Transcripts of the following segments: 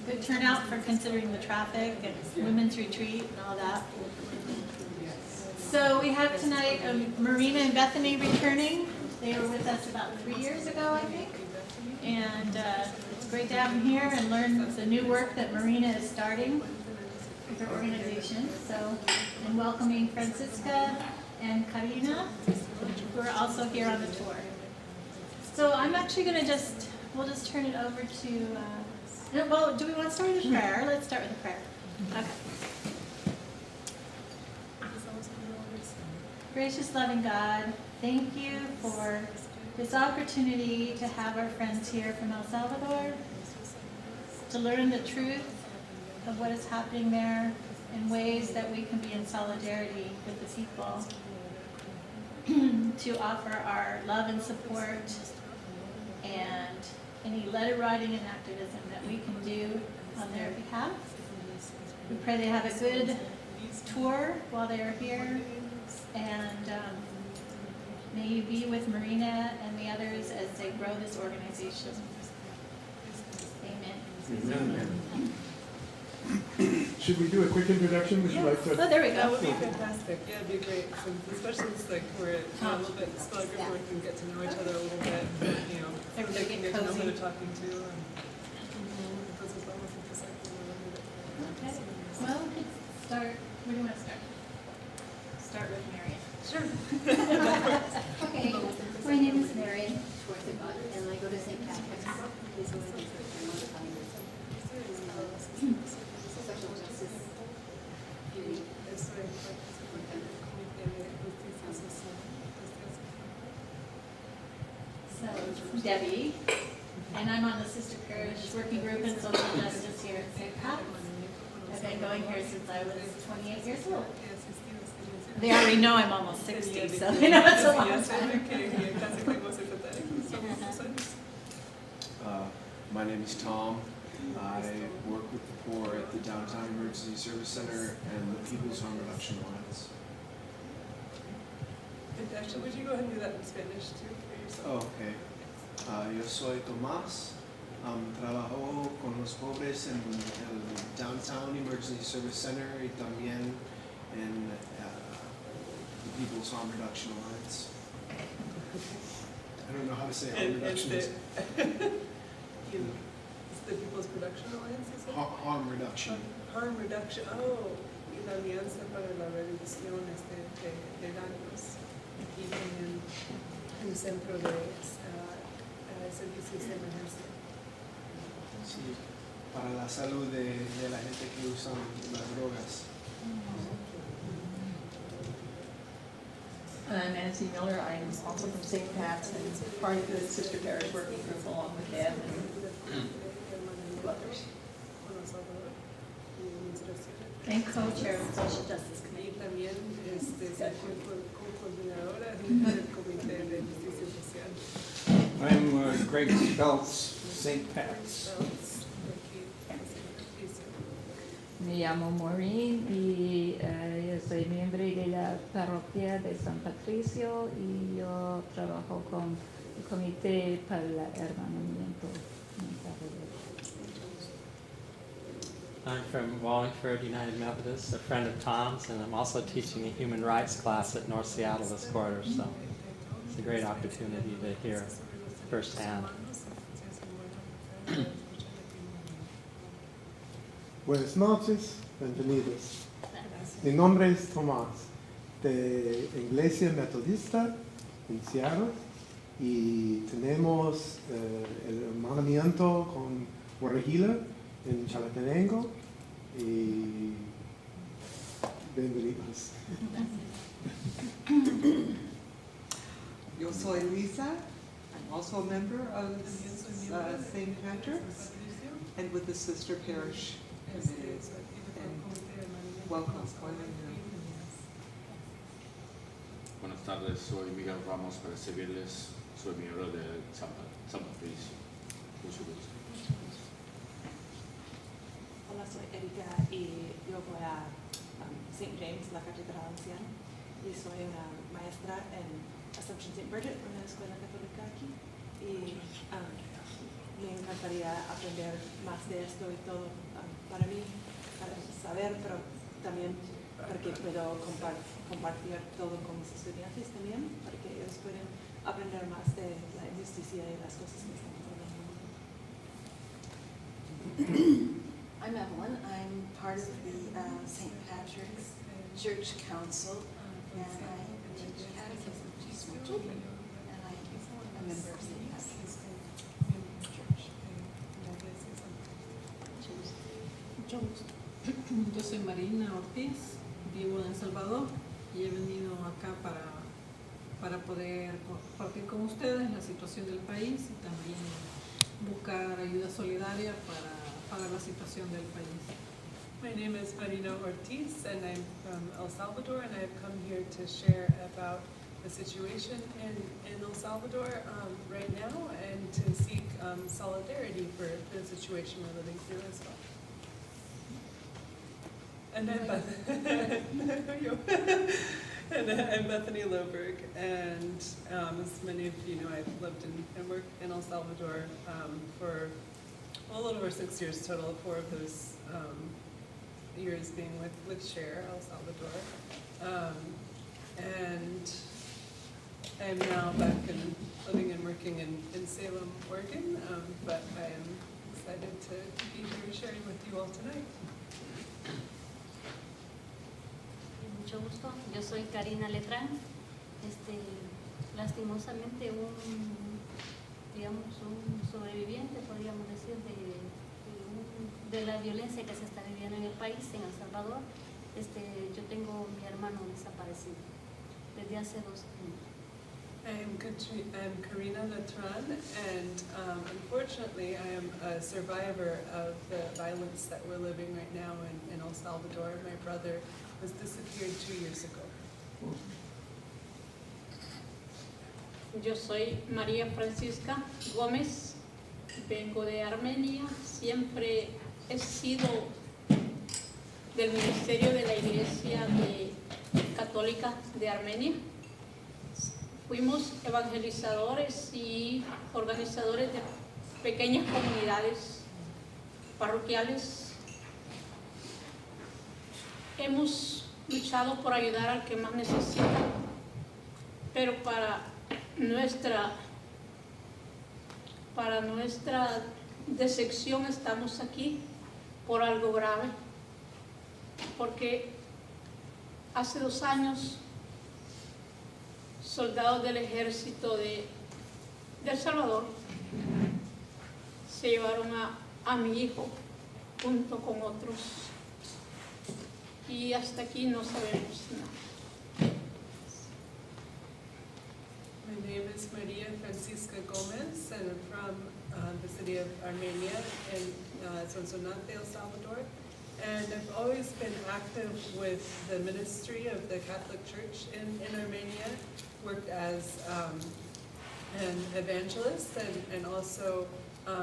good turnout for considering the traffic and women's retreat and all that. So we have tonight Marina and Bethany returning. They were with us about 3 years ago, I think. And it's great to have them here and learn the new work that Marina is starting with her organization. So, and welcoming Francisca and Carina, who are also here on the tour. So I'm actually going to we'll just turn it over to, well, do we want to start with a prayer? Let's start with a prayer. Okay. Gracious, loving God, thank you for this opportunity to have our friends here from El Salvador, to learn the truth of what is happening there in ways that we can be in solidarity with the people, to offer our love and support and any letter writing and activism that we can do on their behalf. We pray they have a good tour while they are here, and may you be with Marina and the others as they grow this organization. Amen. Amen. Should we do a quick introduction? Would you like to? Oh, there we That go. would be fantastic. Yeah, it'd be great. Especially since like we're a little bit smaller group where we can get to know each other a little bit. You know, Everybody they can get get to know who cozy. they're talking to. And this is almost like the second one. Okay. Well, we could start. Where do you want to start? Start with Marion. Sure. Okay, my name is Mary Schwarzenbach, and I go to St. Patrick's. Social justice. So, Debbie, and I'm on the Sister Parish Working Group in Social Justice here at St. Pat's. I've been going here since I was 28 years old. They already know I'm almost 60, so they know it's a long time. My name is Tom. I work with the poor at the Downtown Emergency Service Center and the People's Harm Reduction Alliance. And actually, would you go ahead and do that in Spanish too for yourself? Okay. Yo soy Tomás. Trabajo con los pobres en el Downtown Emergency Service Center y también en the People's Harm Reduction Alliance. I don't know how to say harm reduction. It's the People's Production Alliance, is it? Harm reduction. Harm reduction. Oh, y la Alianza para la Reducción de Daños. Y tienen un centro de servicios de emergencia. Sí, para la salud de la gente que usa las drogas. I'm Nancy Miller. I'm also from St. Pat's and part of the Sister Parish Working Group along with Deb and others. And co-chair of the Social Justice Committee. Y también soy co-coordinadora del Comité de Justicia Social. I'm Greg Speltz, St. Pat's. Me llamo Maureen y yo soy miembro de la parroquia de San Patricio y yo trabajo con el Comité para el Hermanamiento. I'm from Wallingford United Methodist, a friend of Tom's, and I'm also teaching a human rights class at North Seattle this quarter, so it's a great opportunity to hear firsthand. Buenas noches, bienvenidos. Mi nombre es Tomás, de Iglesia Metodista en Seattle, y tenemos el hermanamiento con Guarajila en Chalatenango, y bienvenidos. Yo soy Lisa. I'm also a member of St. Patrick's and with the Sister Parish Committee. And welcome. Buenas tardes, soy Miguel Ramos para servirles. Soy miembro de San Patricio. Mucho gusto. Hola, soy Erika y yo voy a St. James, la Catedral Anciana, y soy una maestra en Assumption St. Bridget, una escuela católica aquí. Y me encantaría aprender más de esto y todo para mí, para saber, pero también porque puedo compartir todo con mis estudiantes también, para que ellos puedan aprender más de la injusticia y las cosas que están pasando. I'm Evelyn. I'm part of the St. Patrick's Church Council, and I teach catechism to small children, and I'm a member of St. Patrick's Church. Mucho gusto. Yo soy Marina Ortiz, vivo en El Salvador y he venido acá para poder compartir con ustedes la situación del país y también buscar ayuda solidaria para la situación del país. My name is Marina Ortiz, and I'm from El Salvador, and I've come here to share about the situation in El Salvador right now, and to seek solidarity for the situation we're living through as well. And I'm Bethany Loberg, and as many of you know, I've lived and worked in El Salvador for a little over 6 years total, 4 of those years being with Share El Salvador. And I am now back and living and working in Salem, Oregon, but I am excited to be here sharing with you all tonight. Mucho gusto, yo soy Carina Letrán, lastimosamente un sobreviviente, podríamos decir, de la violencia que se está viviendo en el país, en El Salvador. Yo tengo mi hermano desaparecido desde hace 2 años. I'm Carina Letran, and unfortunately I am a survivor of the violence that we're living right now in El Salvador. My brother was disappeared 2 years ago. Yo soy María Francisca Gómez, vengo de Armenia, siempre he sido del Ministerio de la Iglesia Católica de Armenia. Fuimos evangelizadores y organizadores de pequeñas comunidades parroquiales. Hemos luchado por ayudar al que más necesita, pero para nuestra decepción estamos aquí por algo grave, porque hace 2 años soldados del ejército de El Salvador se llevaron a mi hijo junto con otros y hasta aquí no sabemos nada. My name is Maria Francisca Gomez, and I'm from the city of Armenia in Sonsonate, El Salvador. And I've always been active with the ministry of the Catholic Church in Armenia, worked as an evangelist, and also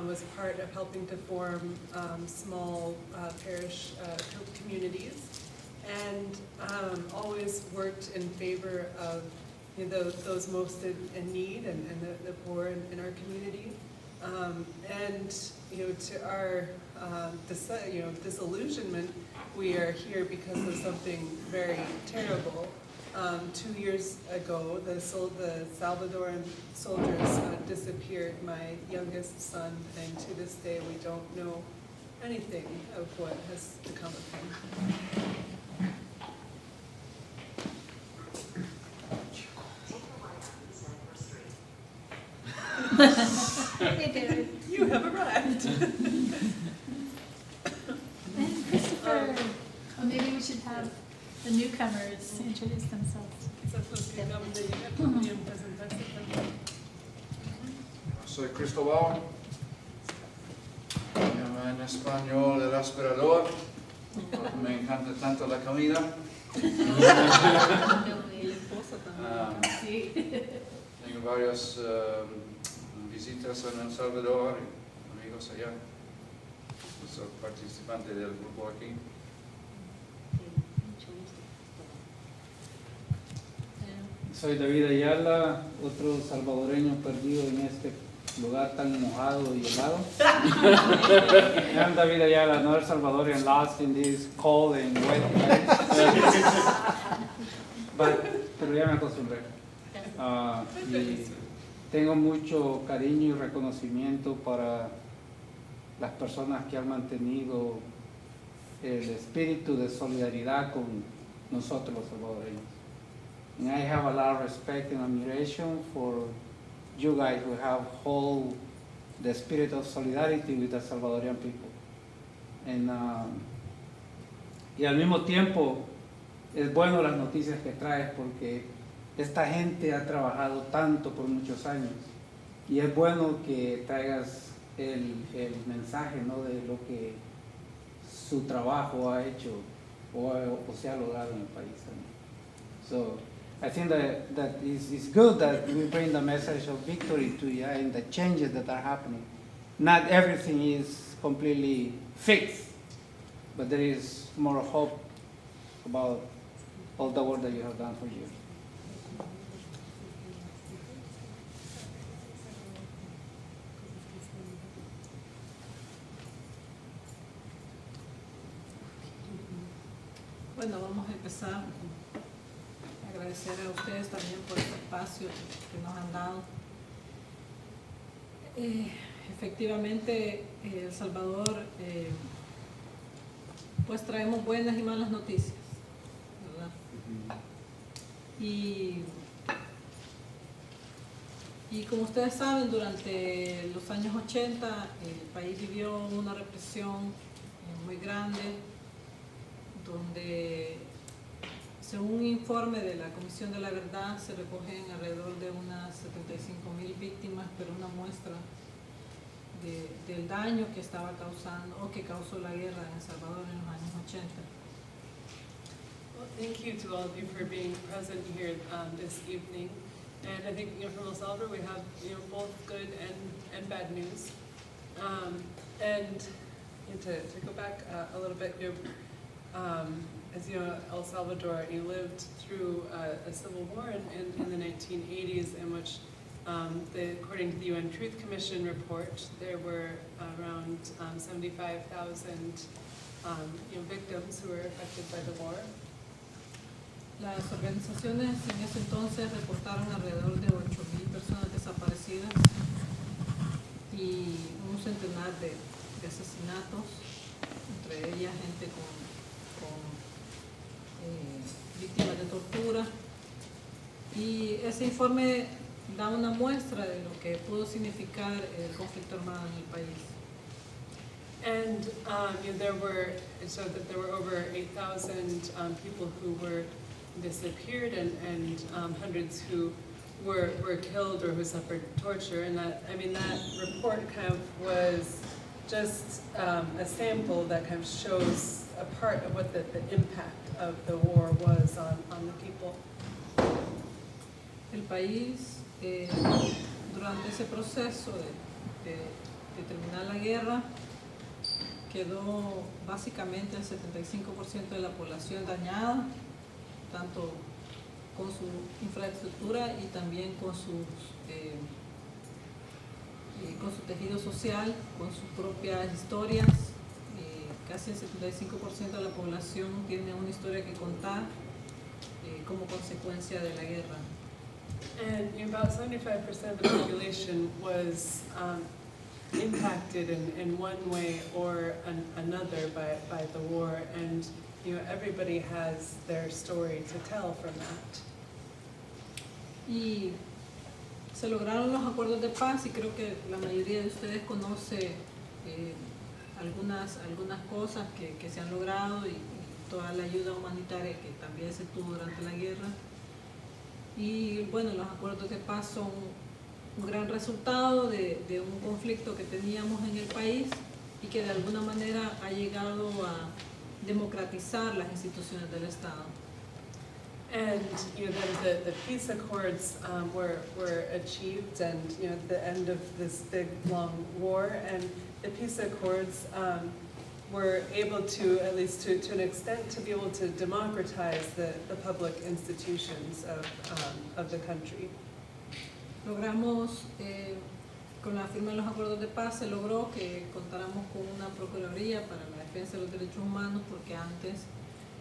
was part of helping to form small parish communities, and always worked in favor of those most in need and the poor in our community. And to our disillusionment, we are here because of something very terrible. 2 years ago, the Salvadoran soldiers disappeared my youngest son, and to this day we don't know anything of what has become of him. Hey, David. You have arrived. And Christopher. Oh, maybe we should have the newcomers introduce themselves. Soy Cristóbal, me llamo en español el aspirador, me encanta tanto la comida. Tengo varias visitas en El Salvador, amigos allá, soy participante del grupo aquí. Soy David Ayala, otro salvadoreño perdido en este lugar tan mojado y helado. I'm David Ayala, another Salvadorian lost in this cold and wet place. Pero ya me acostumbré. Y tengo mucho cariño y reconocimiento para las personas que han mantenido el espíritu de solidaridad con nosotros los salvadoreños. And I have a lot of respect and admiration for you guys who have hold the spirit of solidarity with the Salvadorian people. And, y al mismo tiempo es bueno las noticias que traes porque esta gente ha trabajado tanto por muchos años y es bueno que traigas el mensaje, ¿no?, de lo que su trabajo ha hecho o se ha logrado en el país también. So I think that it's good that we bring the message of victory to you and the changes that are happening. Not everything is completely fixed, but there is more hope about all the work that you have done for years. Bueno, vamos a empezar. Agradecer a ustedes también por este espacio que nos han dado. Efectivamente, El Salvador, pues traemos buenas y malas noticias, ¿verdad? Y como ustedes saben, durante los años 80 el país vivió una represión muy grande, donde según un informe de la Comisión de la Verdad se recogen alrededor de unas 75,000 víctimas, pero una muestra del daño que estaba causando o que causó la guerra en El Salvador en los años 80. Well, thank you to all of you for being present here this evening. And I think, from El Salvador we have, both good and bad news. And to go back a little bit, as you know, El Salvador, you lived through a civil war in the 1980s, in which, according to the UN Truth Commission report, there were around 75,000 victims who were affected by the war. Las organizaciones en ese entonces reportaron alrededor de 8,000 personas desaparecidas y un centenar de asesinatos, entre ellas gente con víctimas de tortura, y ese informe da una muestra de lo que pudo significar el conflicto armado en el país. And there were over 8,000 people who were disappeared, and hundreds who were killed or who suffered torture. And that report kind of was just a sample that kind of shows a part of what the impact of the war was on the people. El país, durante ese proceso de terminar la guerra, quedó básicamente el 75% de la población dañada, tanto con su infraestructura y también con su tejido social, con sus propias historias. Casi el 75% de la población tiene una historia que contar como consecuencia de la guerra. And about 75% of the population was impacted in one way or another by the war, and everybody has their story to tell from that. Y se lograron los acuerdos de paz, y creo que la mayoría de ustedes conoce algunas cosas que se han logrado, y toda la ayuda humanitaria que también se tuvo durante la guerra. Y bueno, los acuerdos de paz son un gran resultado de un conflicto que teníamos en el país y que de alguna manera ha llegado a democratizar las instituciones del Estado. And then the peace accords were achieved, and at the end of this big long war, and the peace accords were able to, at least to an extent, to be able to democratize the public institutions of the country. Logramos Con la firma de los acuerdos de paz se logró que contáramos con una Procuraduría para la Defensa de los Derechos Humanos, porque antes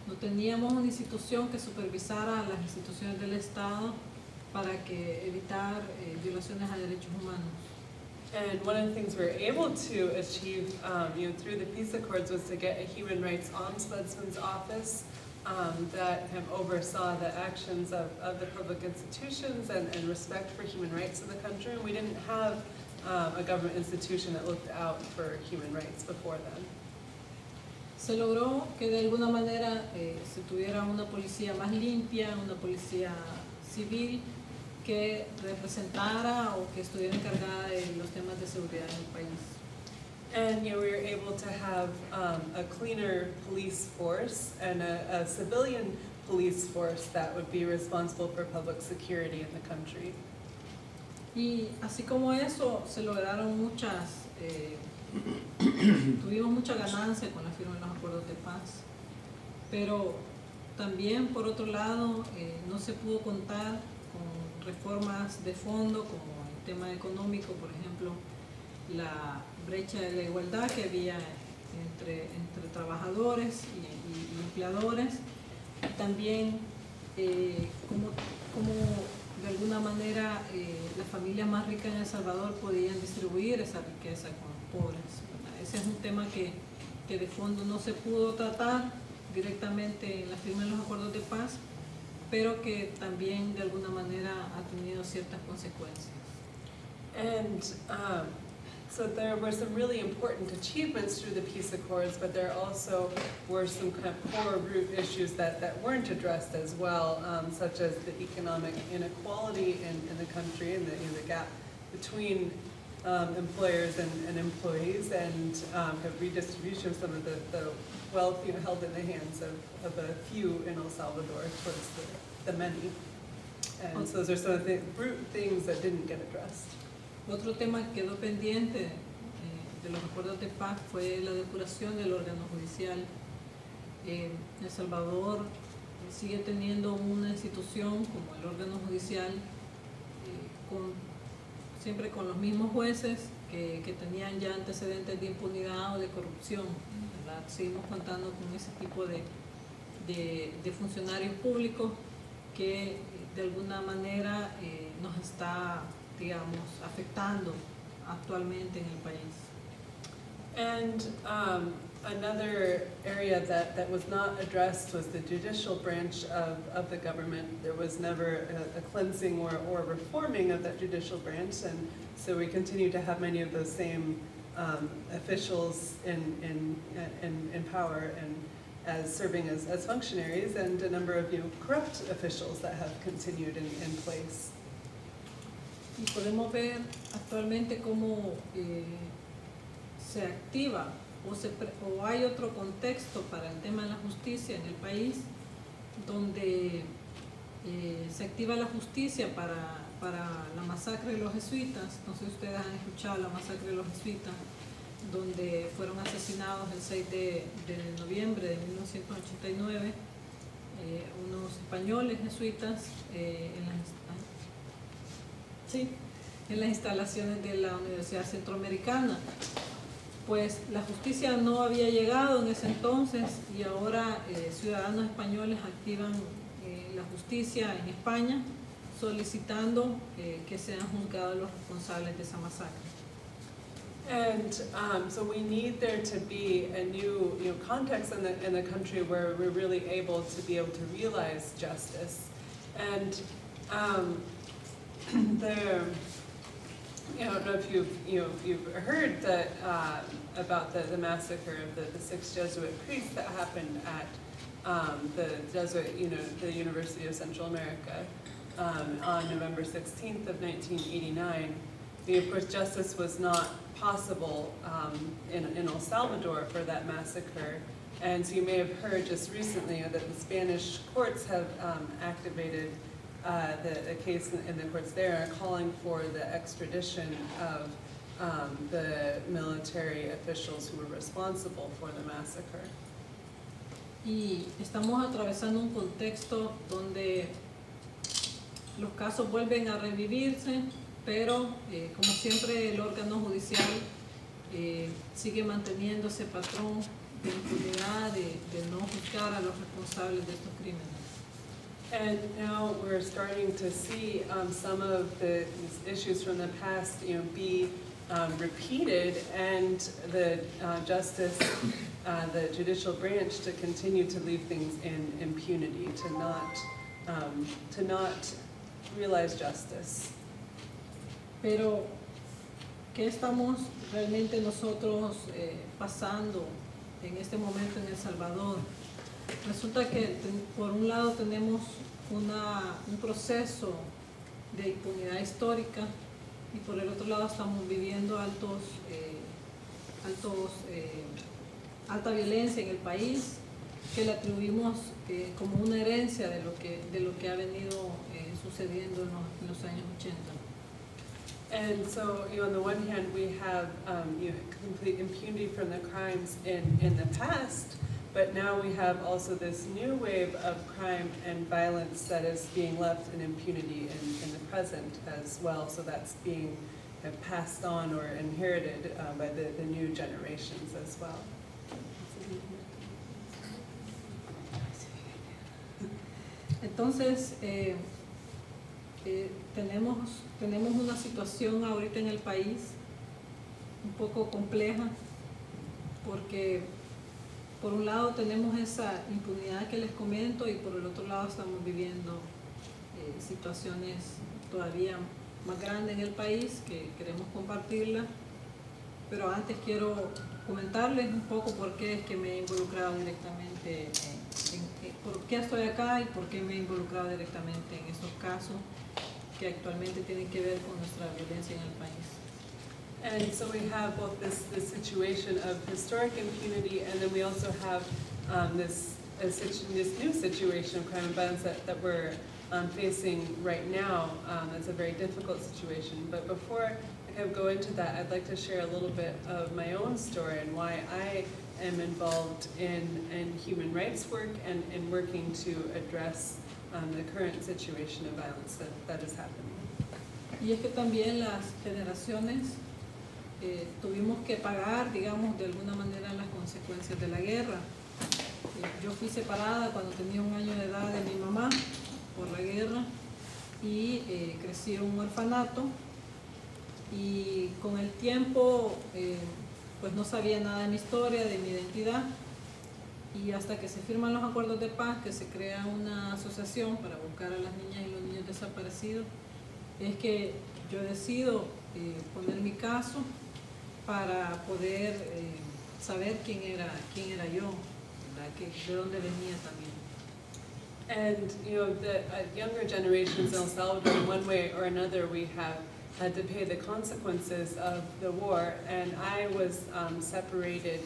no teníamos una institución que supervisara las instituciones del Estado para que evitar violaciones a derechos humanos. And one of the things we were able to achieve, through the peace accords was to get a human rights ombudsman's office that oversaw the actions of the public institutions and respect for human rights in the country. And we didn't have a government institution that looked out for human rights before then. Se logró que de alguna manera se tuviera una policía más limpia, una policía civil que representara o que estuviera encargada de los temas de seguridad en el país. And we were able to have a cleaner police force and a civilian police force that would be responsible for public security in the country. Y así como eso, se lograron muchas, tuvimos mucha ganancia con la firma de los acuerdos de paz, pero también por otro lado no se pudo contar con reformas de fondo como el tema económico, por ejemplo, la brecha de la igualdad que había entre trabajadores y empleadores, y también como de alguna manera las familias más ricas en El Salvador podían distribuir esa riqueza con los pobres, ¿verdad? Ese es un tema que de fondo no se pudo tratar directamente en la firma de los acuerdos de paz, pero que también de alguna manera ha tenido ciertas consecuencias. And so there were some really important achievements through the peace accords, but there also were some kind of core root issues that weren't addressed as well, such as the economic inequality in the country and the gap between employers and employees, and the redistribution of some of the wealth held in the hands of a few in El Salvador towards the many. And so those are some of the root things that didn't get addressed. Otro tema que quedó pendiente de los acuerdos de paz fue la depuración del órgano judicial. El Salvador sigue teniendo una institución como el órgano judicial, siempre con los mismos jueces que tenían ya antecedentes de impunidad o de corrupción, ¿verdad? Seguimos contando con ese tipo de funcionarios públicos que de alguna manera nos está, digamos, afectando actualmente en el país. And another area that was not addressed was the judicial branch of the government. There was never a cleansing or reforming of that judicial branch, and so we continue to have many of those same officials in power and as serving as functionaries, and a number of corrupt officials that have continued in place. Y podemos ver actualmente cómo se activa o hay otro contexto para el tema de la justicia en el país, donde se activa la justicia para la masacre de los jesuitas. No sé si ustedes han escuchado la masacre de los jesuitas, donde fueron asesinados el 6 de noviembre de 1989 unos españoles jesuitas en las instalaciones de la Universidad Centroamericana. Pues la justicia no había llegado en ese entonces y ahora ciudadanos españoles activan la justicia en España solicitando que sean juzgados los responsables de esa masacre. And so we need there to be a new context in the country where we're really able to realize justice. And I don't know if you've heard that about the massacre of the 6 Jesuit priests that happened at the Jesuit, the University of Central America on November 16th of 1989. Of course, justice was not possible in El Salvador for that massacre. And so you may have heard just recently that the Spanish courts have activated the case in the courts there, calling for the extradition of the military officials who were responsible for the massacre. Y estamos atravesando un contexto donde los casos vuelven a revivirse pero como siempre el órgano judicial sigue manteniendo ese patrón de impunidad, de no juzgar a los responsables de estos crímenes. And now we're starting to see some of these issues from the past, be repeated, and the justice, the judicial branch, to continue to leave things in impunity, to not realize justice. Pero, ¿qué estamos realmente nosotros pasando en este momento en El Salvador? Resulta que por un lado tenemos un proceso de impunidad histórica y por el otro lado estamos viviendo alta violencia en el país, que le atribuimos como una herencia de lo que ha venido sucediendo en los años 80. And so, on the one hand, we have complete impunity from the crimes in the past, but now we have also this new wave of crime and violence that is being left in impunity in the present as well. So that's being passed on or inherited by the new generations as well. Entonces, tenemos una situación ahorita en el país un poco compleja, porque por un lado tenemos esa impunidad que les comento y por el otro lado estamos viviendo situaciones todavía más grandes en el país que queremos compartirla. Pero antes quiero comentarles un poco por qué es que me he involucrado directamente, por qué estoy acá y por qué me he involucrado directamente en estos casos que actualmente tienen que ver con nuestra violencia en el país. And so we have both this situation of historic impunity, and then we also have this new situation of crime and violence that we're facing right now. It's a very difficult situation. But before I kind of go into that, I'd like to share a little bit of my own story and why I am involved in human rights work and in working to address the current situation of violence that is happening. Y es que también las generaciones tuvimos que pagar, digamos, de alguna manera las consecuencias de la guerra. Yo fui separada cuando tenía 1 año de edad de mi mamá por la guerra y crecí en un orfanato, y con el tiempo pues no sabía nada de mi historia, de mi identidad, y hasta que se firman los acuerdos de paz, que se crea una asociación para buscar a las niñas y los niños desaparecidos, es que yo decido poner mi caso para poder saber quién era yo, ¿verdad? De dónde venía también. And the younger generations in El Salvador, in one way or another, we have had to pay the consequences of the war. And I was separated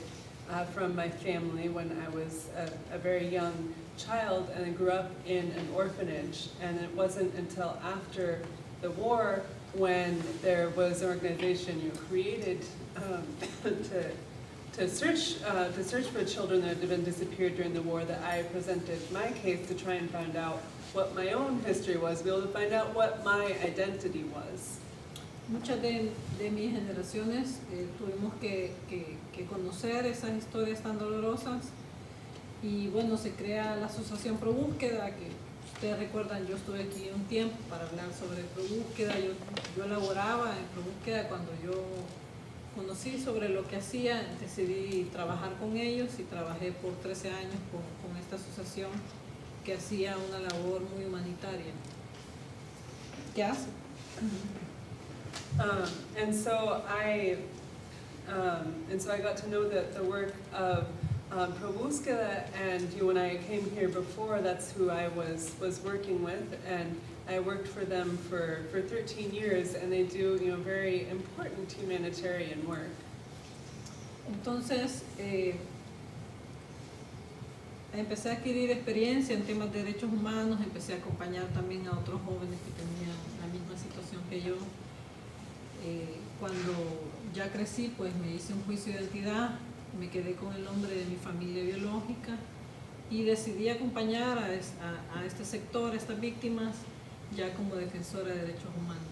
from my family when I was a very young child, and I grew up in an orphanage. And it wasn't until after the war, when there was an organization created to search for children that had been disappeared during the war, that I presented my case to try and find out what my own history was, be able to find out what my identity was. Muchas de mis generaciones tuvimos que conocer esas historias tan dolorosas, y bueno, se crea la asociación Pro-Busqueda, que ustedes recuerdan, yo estuve aquí un tiempo para hablar sobre Pro-Busqueda. Yo laboraba en Pro-Busqueda cuando yo conocí sobre lo que hacía, decidí trabajar con ellos y trabajé por 13 años con esta asociación que hacía una labor muy humanitaria. ¿Qué hace? And so I got to know the work of Pro-Busqueda, and when I came here before, that's who I was working with, and I worked for them for 13 years, and they do very important humanitarian work. Entonces, empecé a adquirir experiencia en temas de derechos humanos, empecé a acompañar también a otros jóvenes que tenían la misma situación que yo. Cuando ya crecí, pues me hice un juicio de identidad, me quedé con el nombre de mi familia biológica y decidí acompañar a este sector, a estas víctimas, ya como defensora de derechos humanos.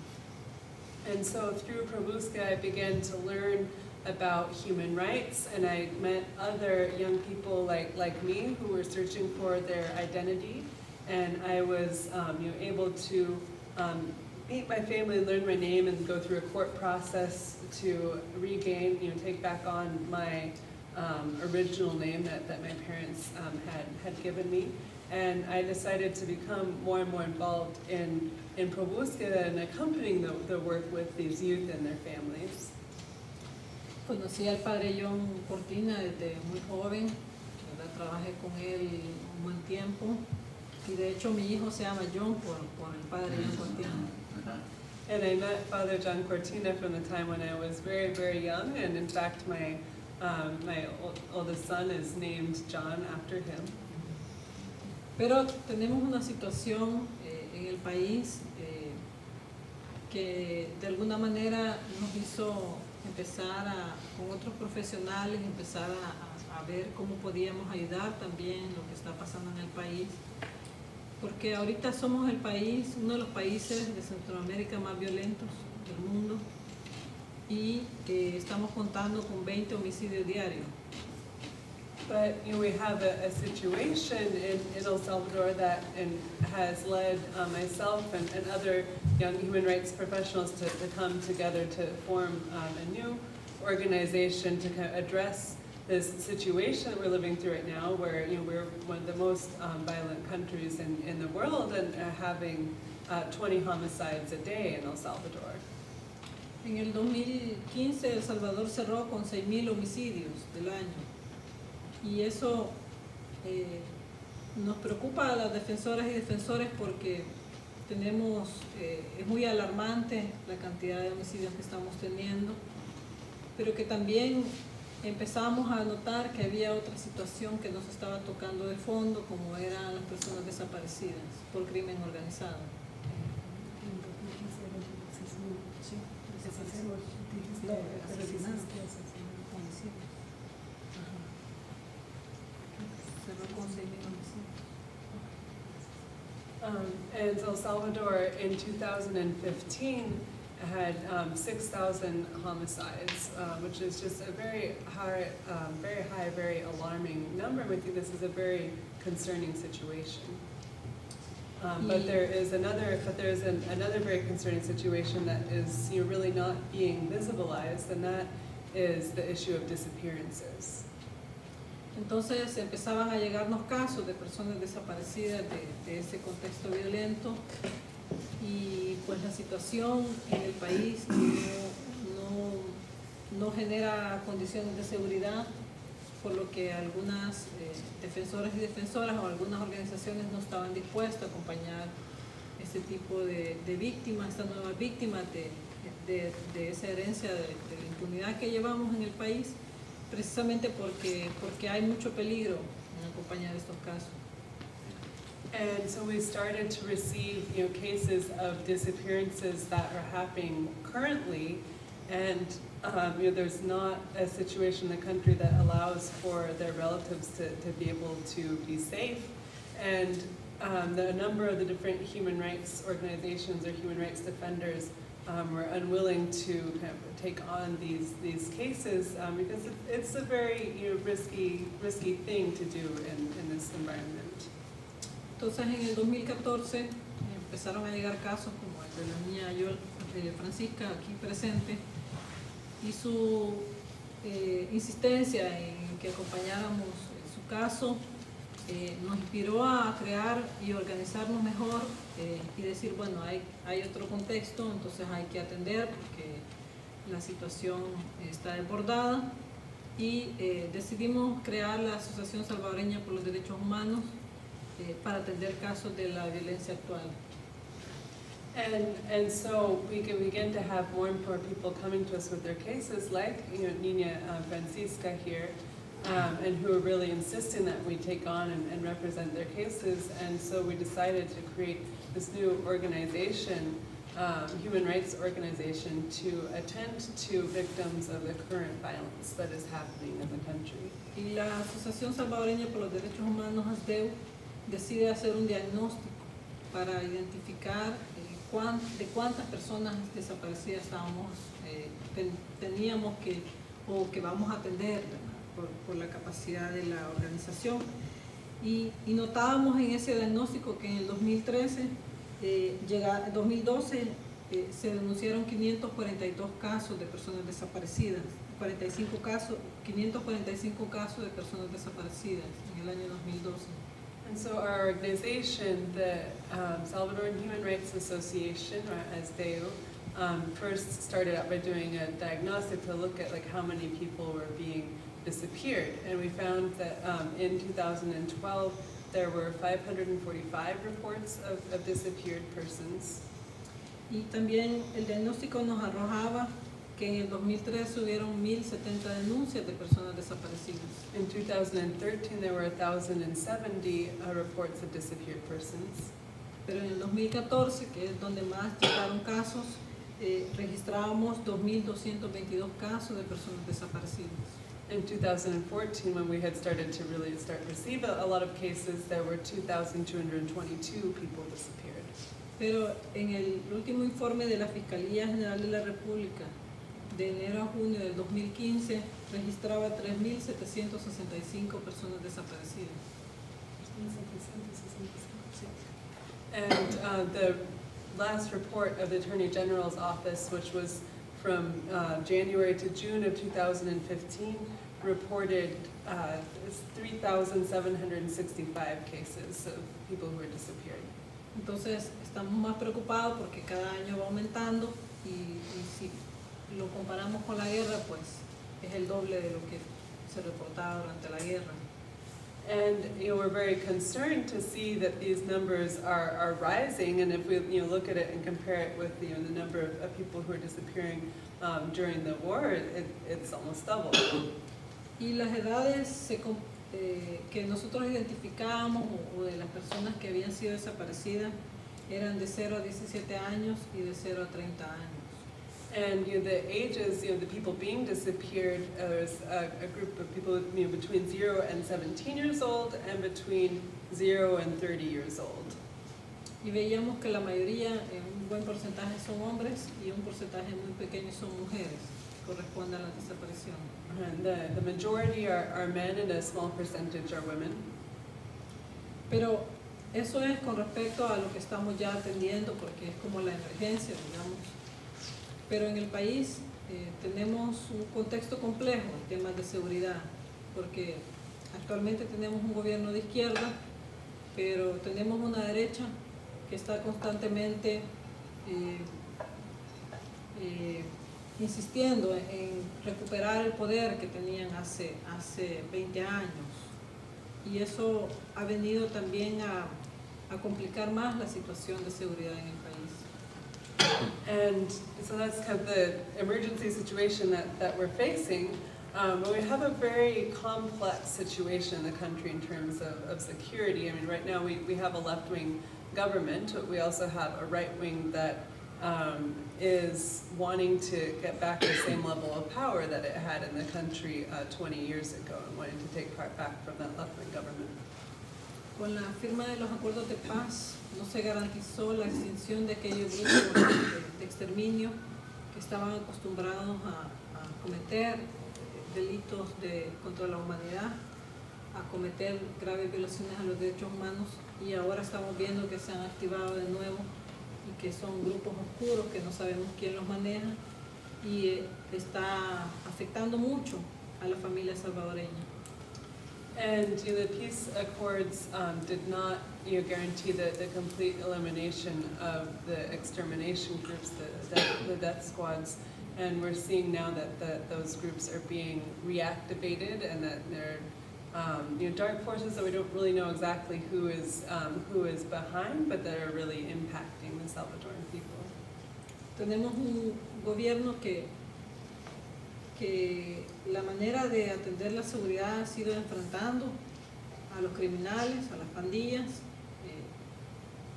And so through Pro-Busqueda, I began to learn about human rights, and I met other young people like me who were searching for their identity, and I was able to meet my family, learn my name, and go through a court process to regain, take back on my original name that my parents had given me. And I decided to become more and more involved in Pro-Busqueda and accompanying the work with these youth and their families. Conocí al padre John Cortina desde muy joven, ¿verdad? Trabajé con él un buen tiempo y de hecho mi hijo se llama John por el padre John Cortina. And I met Father John Cortina from the time when I was very, very young, and in fact my oldest son is named John after him. Pero tenemos una situación en el país que de alguna manera nos hizo empezar con otros profesionales, empezar a ver cómo podíamos ayudar también lo que está pasando en el país. Porque ahorita somos el país, uno de los países de Centroamérica más violentos del mundo y estamos contando con 20 homicidios diarios. But we have a situation in El Salvador that has led myself and other young human rights professionals to come together to form a new organization to kind of address this situation that we're living through right now, where we're one of the most violent countries in the world, and having 20 homicides a day in El Salvador. En el 2015 El Salvador cerró con 6,000 homicidios del año. Y eso nos preocupa a las defensoras y defensores porque es muy alarmante la cantidad de homicidios que estamos teniendo, pero que también empezamos a notar que había otra situación que nos estaba tocando de fondo, como eran las personas desaparecidas por crimen organizado. And El Salvador in 2015 had 6,000 homicides, which is just a very high, very alarming number. We think this is a very concerning situation. But there is another very concerning situation that is really not being visibilized, and that is the issue of disappearances. Entonces empezaban a llegarnos casos de personas desaparecidas de ese contexto violento y pues la situación en el país no genera condiciones de seguridad, por lo que algunas defensoras y defensoras o algunas organizaciones no estaban dispuestas a acompañar este tipo de víctimas, estas nuevas víctimas de esa herencia de la impunidad que llevamos en el país, precisamente porque hay mucho peligro en acompañar estos casos. And so we started to receive cases of disappearances that are happening currently, and there's not a situation in the country that allows for their relatives to be able to be safe. And the number of the different human rights organizations or human rights defenders were unwilling to kind of take on these cases because it's a very risky thing to do in this environment. Entonces en el 2014 empezaron a llegar casos como el de la niña Francisca aquí presente, y su insistencia en que acompañáramos su caso nos inspiró a crear y organizarnos mejor y decir, bueno, hay otro contexto, entonces hay que atender porque la situación está desbordada, y decidimos crear la Asociación Salvadoreña por los Derechos Humanos para atender casos de la violencia actual. And so we can begin to have more and more people coming to us with their cases, like Nina Francisca here, and who are really insisting that we take on and represent their cases. And so we decided to create this new organization, human rights organization, to attend to victims of the current violence that is happening in the country. Y la Asociación Salvadoreña por los Derechos Humanos, ASDEHU, decide hacer un diagnóstico para identificar de cuántas personas desaparecidas teníamos que vamos a atender, ¿verdad? Por la capacidad de la organización. Y notábamos en ese diagnóstico que en el 2012 se denunciaron 542 casos de personas desaparecidas, 545 casos de personas desaparecidas en el año 2012. And so our organization, the Salvadoran Human Rights Association, or ASDEHU, first started out by doing a diagnostic to look at how many people were being disappeared. And we found that in 2012, there were 545 reports of disappeared persons. Y también el diagnóstico nos arrojaba que en el 2013 hubieron 1,070 denuncias de personas desaparecidas. In 2013, there were 1,070 reports of disappeared persons. Pero en el 2014, que es donde más llegaron casos, registrábamos 2,222 casos de personas desaparecidas. In 2014, when we had started to really receive a lot of cases, there were 2,222 people disappeared. Pero en el último informe de la Fiscalía General de la República, de enero a junio del 2015, registraba 3,765 personas desaparecidas. And the last report of the Attorney General's office, which was from January to June of 2015, reported 3,765 cases of people who were disappeared. Entonces estamos más preocupados porque cada año va aumentando y si lo comparamos con la guerra, pues es el doble de lo que se reportaba durante la guerra. And we're very concerned to see that these numbers are rising, and if we look at it and compare it with the number of people who are disappearing during the war, it's almost double. Y las edades que nosotros identificábamos o de las personas que habían sido desaparecidas eran de 0 a 17 años y de 0 a 30 años. And the ages, the people being disappeared, there's a group of people between 0 and 17 years old and between 0 and 30 years old. Y veíamos que la mayoría, un buen porcentaje son hombres y un porcentaje muy pequeño son mujeres, que corresponde a la desaparición. And the majority are men and a small percentage are women. Pero eso es con respecto a lo que estamos ya atendiendo, porque es como la emergencia, digamos. Pero en el país tenemos un contexto complejo en temas de seguridad, porque actualmente tenemos un gobierno de izquierda, pero tenemos una derecha que está constantemente insistiendo en recuperar el poder que tenían hace 20 años. Y eso ha venido también a complicar más la situación de seguridad en el país. And so that's kind of the emergency situation that we're facing. But we have a very complex situation in the country in terms of security. I mean, right now we have a left-wing government, but we also have a right-wing that is wanting to get back the same level of power that it had in the country 20 years ago and wanting to take part back from that left-wing government. Con la firma de los acuerdos de paz no se garantizó la extinción de aquellos grupos de exterminio que estaban acostumbrados a cometer delitos contra la humanidad, a cometer graves violaciones a los derechos humanos, y ahora estamos viendo que se han activado de nuevo y que son grupos oscuros que no sabemos quién los maneja y está afectando mucho a la familia salvadoreña. And the peace accords did not guarantee the complete elimination of the extermination groups, the death squads, and we're seeing now that those groups are being reactivated and that they're dark forces that we don't really know exactly who is behind, but that are really impacting the Salvadoran people. Tenemos un gobierno que la manera de atender la seguridad ha sido enfrentando a los criminales, a las pandillas.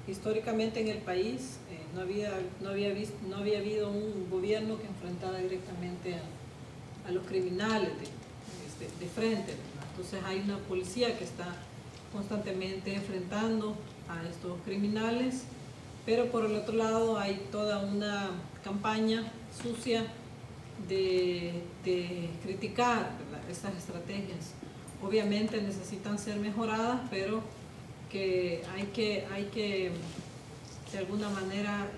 Históricamente en el país no había habido un gobierno que enfrentara directamente a los criminales de frente, ¿verdad? Entonces hay una policía que está constantemente enfrentando a estos criminales Pero por el otro lado hay toda una campaña sucia de criticar, ¿verdad?, estas estrategias. Obviamente necesitan ser mejoradas, pero que hay que de alguna manera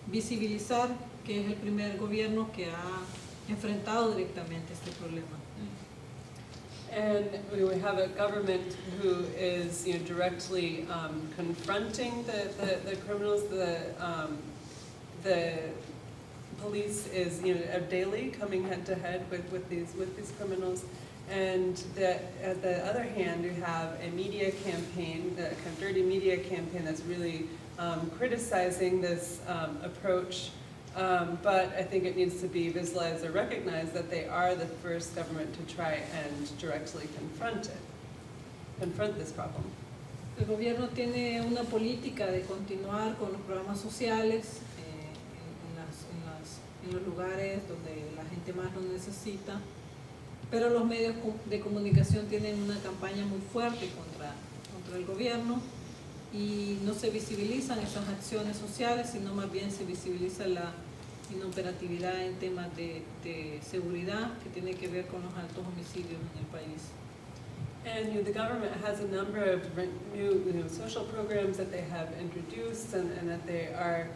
visibilizar que es el primer gobierno que ha enfrentado directamente este problema. And we have a government who is, directly confronting the criminals. The police is, daily coming head to head with these criminals. And at the other hand, you have a media campaign, the kind of dirty media campaign that's really criticizing this approach. But I think it needs to be visualized or recognized that they are the first government to try and directly confront this problem. El gobierno tiene una política de continuar con los programas sociales en los lugares donde la gente más lo necesita, pero los medios de comunicación tienen una campaña muy fuerte contra el gobierno y no se visibilizan esas acciones sociales, sino más bien se visibiliza la inoperatividad en temas de seguridad que tiene que ver con los altos homicidios en el país. And the government has a number of new social programs that they have introduced and that they are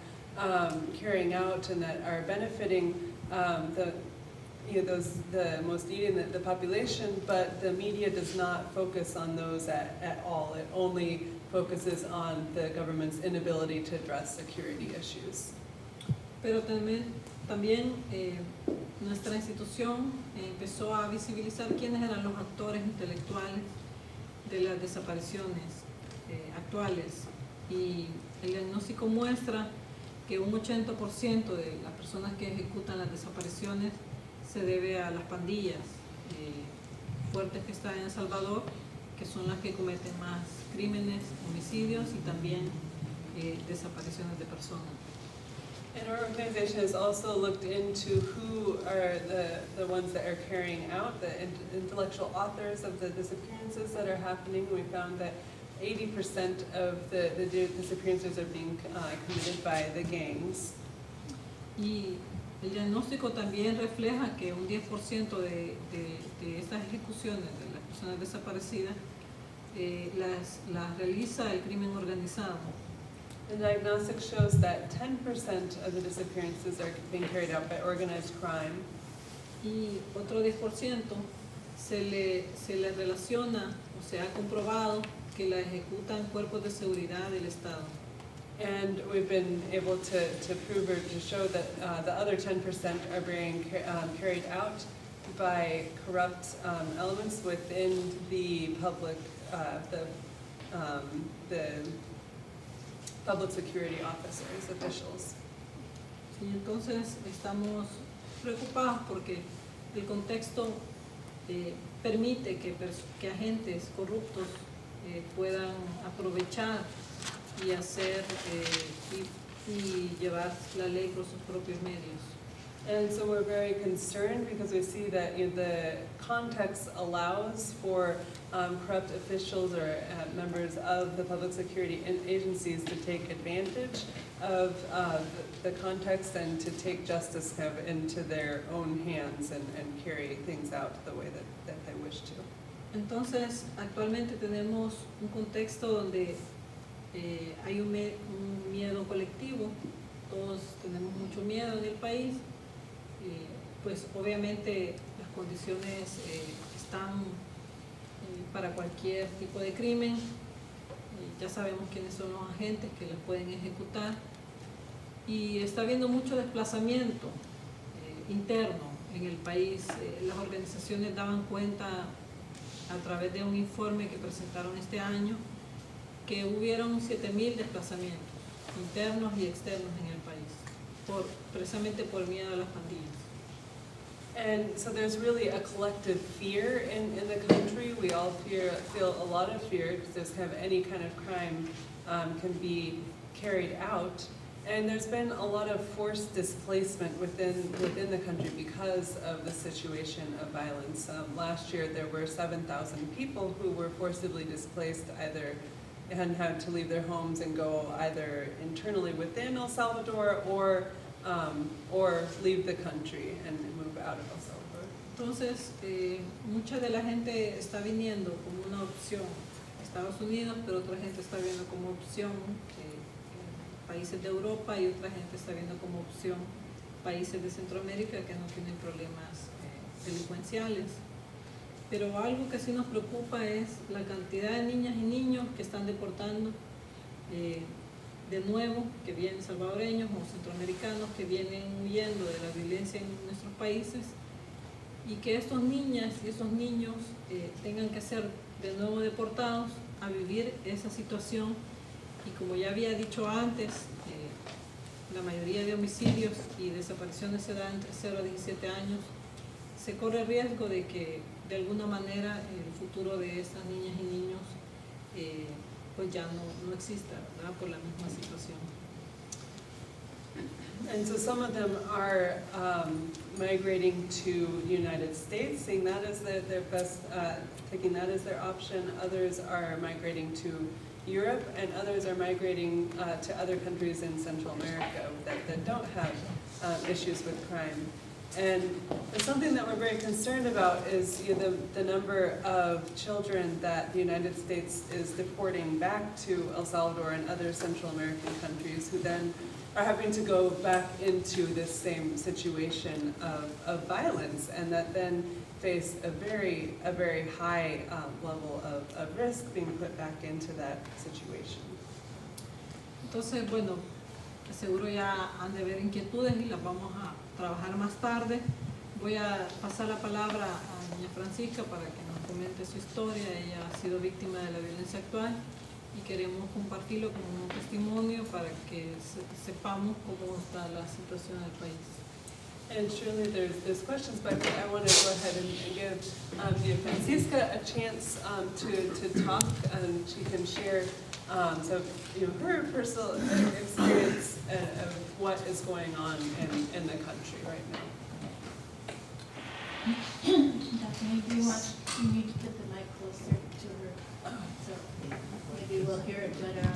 carrying out and that are benefiting the most needy in the population, but the media does not focus on those at all. It only focuses on the government's inability to address security issues. Pero también nuestra institución empezó a visibilizar quiénes eran los actores intelectuales de las desapariciones actuales, y el diagnóstico muestra que un 80% de las personas que ejecutan las desapariciones se debe a las pandillas fuertes que están en El Salvador, que son las que cometen más crímenes, homicidios y también desapariciones de personas. And our organization has also looked into who are the ones that are carrying out the intellectual authors of the disappearances that are happening. We found that 80% of the disappearances are being committed by the gangs. Y el diagnóstico también refleja que un 10% de estas ejecuciones de las personas desaparecidas las realiza el crimen organizado. The diagnostic shows that 10% of the disappearances are being carried out by organized crime. Y otro 10% se le relaciona o se ha comprobado que la ejecutan cuerpos de seguridad del Estado. And we've been able to prove or to show that the other 10% are being carried out by corrupt elements within the public security officers, officials. Y entonces estamos preocupados porque el contexto permite que agentes corruptos puedan aprovechar y hacer y llevar la ley por sus propios medios. And so we're very concerned because we see that the context allows for corrupt officials or members of the public security agencies to take advantage of the context and to take justice kind of into their own hands and carry things out the way that they wish to. Entonces, actualmente tenemos un contexto donde hay un miedo colectivo, todos tenemos mucho miedo en el país, pues obviamente las condiciones están para cualquier tipo de crimen, ya sabemos quiénes son los agentes que los pueden ejecutar, y está habiendo mucho desplazamiento interno en el país. Las organizaciones daban cuenta a través de un informe que presentaron este año que hubieron 7,000 desplazamientos internos y externos en el país, precisamente por miedo a las pandillas. And so there's really a collective fear in the country. We all feel a lot of fear because there's kind of any kind of crime can be carried out. And there's been a lot of forced displacement within the country because of the situation of violence. Last year there were 7,000 people who were forcibly displaced either and had to leave their homes and go either internally within El Salvador or leave the country and move out of El Salvador. Entonces, mucha de la gente está viniendo como una opción a Estados Unidos, pero otra gente está viendo como opción países de Europa y otra gente está viendo como opción países de Centroamérica que no tienen problemas delincuenciales. Pero algo que sí nos preocupa es la cantidad de niñas y niños que están deportando de nuevo, que vienen salvadoreños o centroamericanos que vienen huyendo de la violencia en nuestros países, y que estos niñas y estos niños tengan que ser de nuevo deportados a vivir esa situación. Y como ya había dicho antes, la mayoría de homicidios y desapariciones se dan entre 0 a 17 años. Se corre el riesgo de que de alguna manera el futuro de estas niñas y niños pues ya no exista, ¿verdad? Por la misma situación. And so some of them are migrating to the United States, seeing that as their best, taking that as their option. Others are migrating to Europe, and others are migrating to other countries in Central America that don't have issues with crime. And something that we're very concerned about is the number of children that the United States is deporting back to El Salvador and other Central American countries, who then are having to go back into this same situation of violence, and that then face a very high level of risk being put back into that situation. Entonces, bueno, seguro ya han de haber inquietudes y las vamos a trabajar más tarde. Voy a pasar la palabra a doña Francisca para que nos comente su historia. Ella ha sido víctima de la violencia actual y queremos compartirlo como un testimonio para que sepamos cómo está la situación del país. And surely there's questions, but I want to go ahead and give Francisca a chance to talk, and she can share her personal experience of what is going on in the country right now. Daphne, you need to put the mic closer to her, so maybe we'll hear it better.